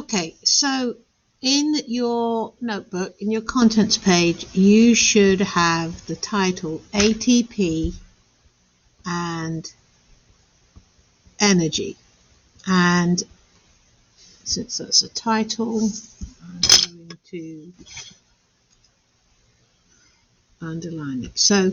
Okay, so in your notebook, in your contents page, you should have the title ATP and Energy. And since that's a title, I'm going to underline it. So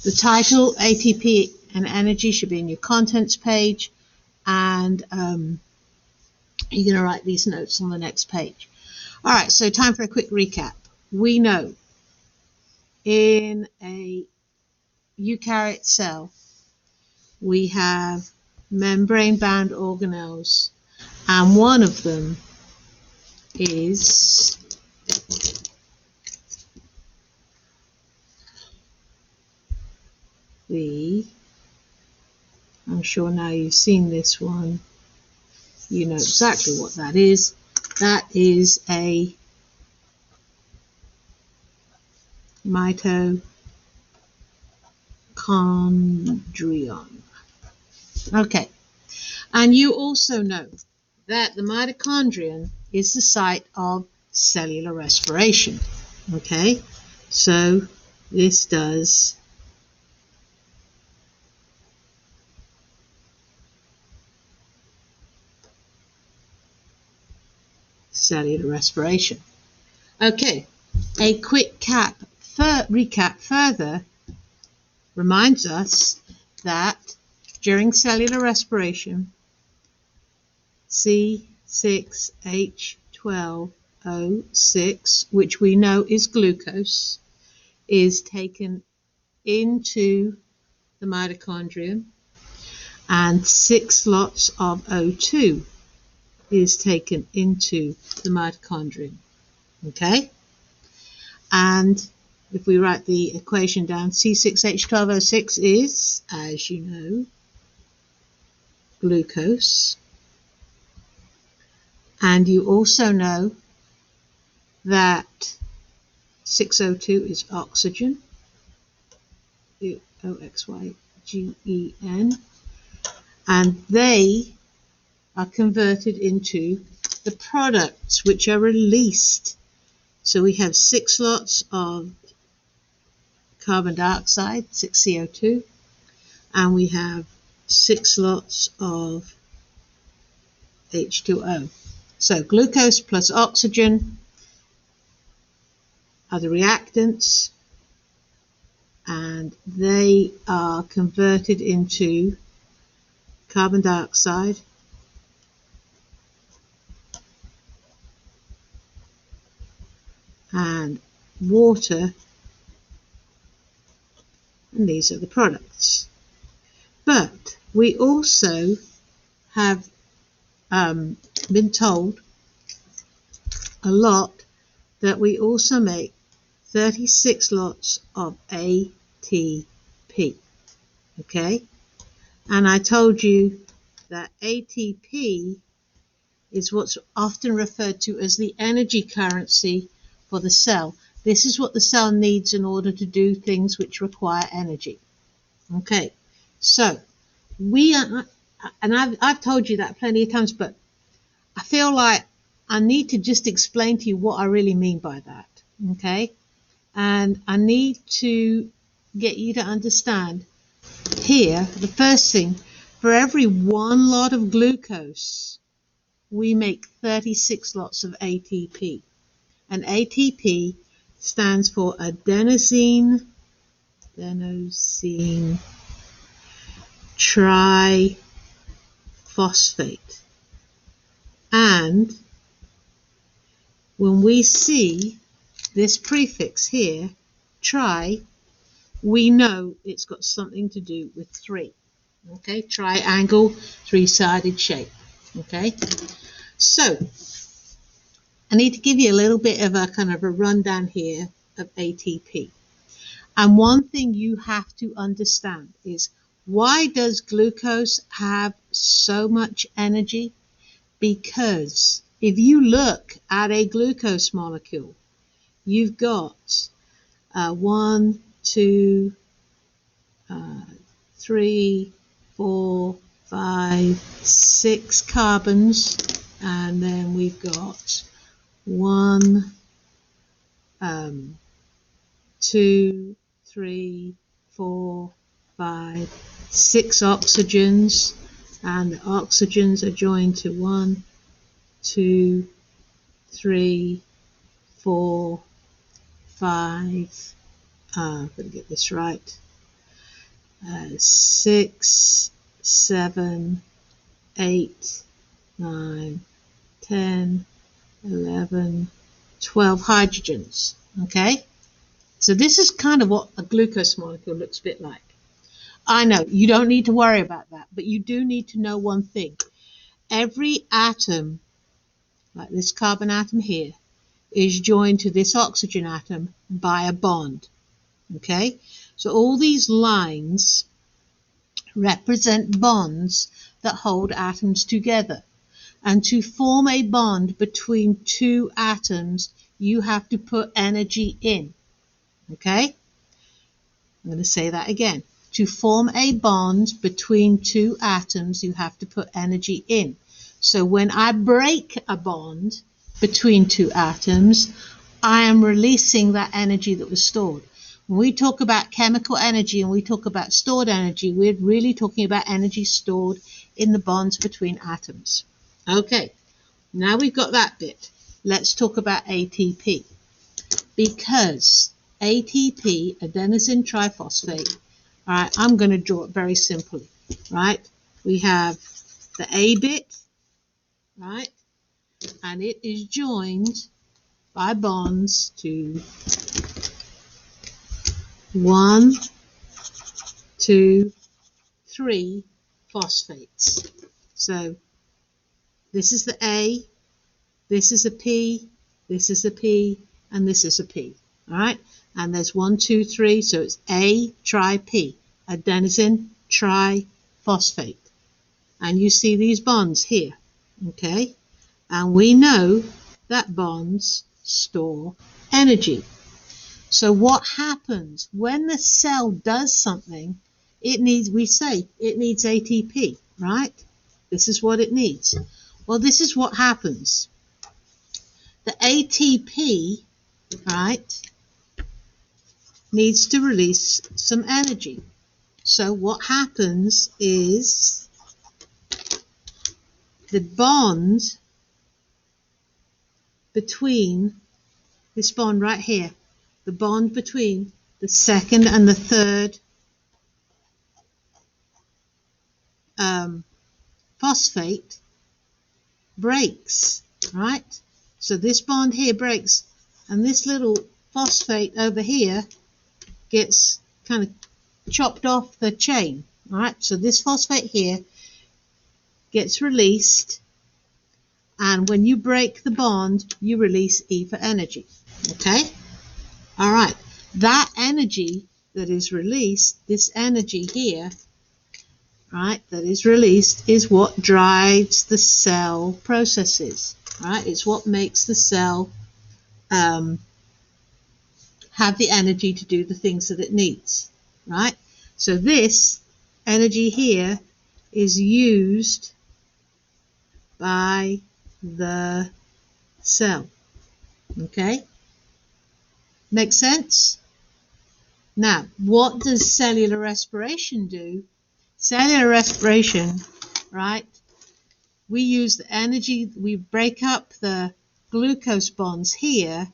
the title ATP and Energy should be in your contents page, and you're going to write these notes on the next page. All right, so time for a quick recap. We know in a eukaryote cell we have membrane-bound organelles, and one of them is I'm sure now you've seen this one, you know exactly what that is. That is a mitochondrion. Okay, and you also know that the mitochondrion is the site of cellular respiration. Okay, so this does cellular respiration. Okay, a quick recap further reminds us that during cellular respiration, C6H12O6, which we know is glucose, is taken into the mitochondrion, and 6 lots of O2 is taken into the mitochondrion. Okay? And if we write the equation down, C6H12O6 is, as you know, glucose. And you also know that 6O2 is oxygen, OXYGEN, and they are converted into the products which are released. So we have 6 lots of carbon dioxide, 6CO2, and we have 6 lots of H2O. So glucose plus oxygen are the reactants, and they are converted into carbon dioxide, and water, and these are the products. But we also have been told a lot that we also make 36 lots of ATP. Okay? And I told you that ATP is what's often referred to as the energy currency for the cell. This is what the cell needs in order to do things which require energy. Okay, so we are, and I've told you that plenty of times, but I feel like I need to just explain to you what I really mean by that. Okay, and I need to get you to understand here, the first thing, for every 1 lot of glucose, we make 36 lots of ATP. And ATP stands for adenosine triphosphate. And when we see this prefix here, tri, we know it's got something to do with 3. Okay, triangle, 3-sided shape. Okay, so I need to give you a little bit of a kind of a rundown here of ATP. And one thing you have to understand is, why does glucose have so much energy? Because if you look at a glucose molecule, you've got 1, 2, 3, 4, 5, 6 carbons and then we've got 1, 2, 3, 4, 5, 6 oxygens, and the oxygens are joined to 1, 2, 3, 4, 5. I'm going to get this right. 6, 7, 8, 9, 10, 11, 12 hydrogens. Okay, so this is kind of what a glucose molecule looks a bit like. I know you don't need to worry about that, but you do need to know one thing. Every atom, like this carbon atom here, is joined to this oxygen atom by a bond. Okay, so all these lines represent bonds that hold atoms together. And to form a bond between two atoms, you have to put energy in. Okay? I'm going to say that again. To form a bond between two atoms, you have to put energy in. So when I break a bond between two atoms, I am releasing that energy that was stored. When we talk about chemical energy and we talk about stored energy, we're really talking about energy stored in the bonds between atoms. Okay, now we've got that bit. Let's talk about ATP. Because ATP, adenosine triphosphate, all right, I'm going to draw it very simply, right? We have the A bit, right? And it is joined by bonds to 1, 2, 3 phosphates. So this is the A, this is a P, this is a P, and this is a P. All right, and there's 1, 2, 3, so it's A tri-P, adenosine triphosphate. And you see these bonds here, okay? And we know that bonds store energy. So what happens when the cell does something? It needs, we say, it needs ATP, right? This is what it needs. Well, this is what happens. The ATP, right, needs to release some energy. So what happens is the bond between this bond right here, the bond between the second and the third phosphate breaks, right? So this bond here breaks, and this little phosphate over here gets kind of chopped off the chain, right? So this phosphate here gets released, and when you break the bond, you release E for energy, okay? All right, that energy that is released, this energy here, right, that is released is what drives the cell processes, right? It's what makes the cell have the energy to do the things that it needs, right? So this energy here is used by the cell, okay? Make sense? Now, what does cellular respiration do? Cellular respiration, right? We use the energy, we break up the glucose bonds here,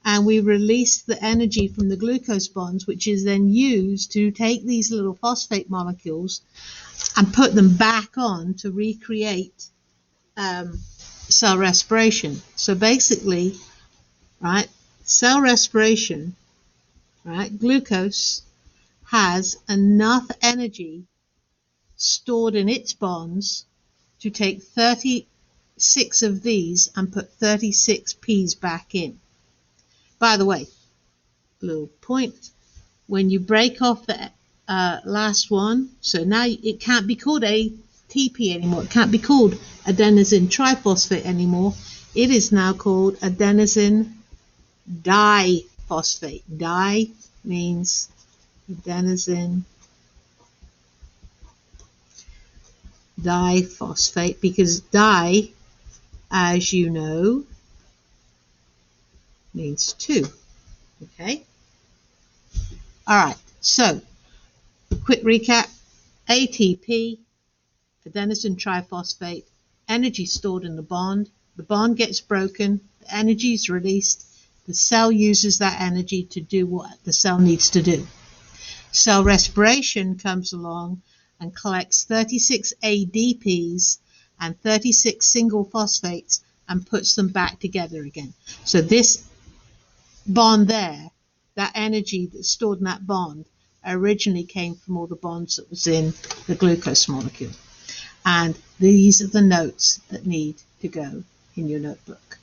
and we release the energy from the glucose bonds, which is then used to take these little phosphate molecules and put them back on to recreate cell respiration. So basically, right, cell respiration, right, glucose has enough energy stored in its bonds to take 36 of these and put 36 P's back in. By the way, little point, when you break off the last one, so now it can't be called ATP anymore, it can't be called adenosine triphosphate anymore, it is now called adenosine diphosphate. Di means adenosine diphosphate, because di as you know, means 2. Okay? Alright, so quick recap. ATP, adenosine triphosphate, energy stored in the bond gets broken, the energy is released, the cell uses that energy to do what the cell needs to do. Cell respiration comes along and collects 36 ADPs and 36 single phosphates and puts them back together again. So this bond there, that energy that's stored in that bond, originally came from all the bonds that was in the glucose molecule. And these are the notes that need to go in your notebook.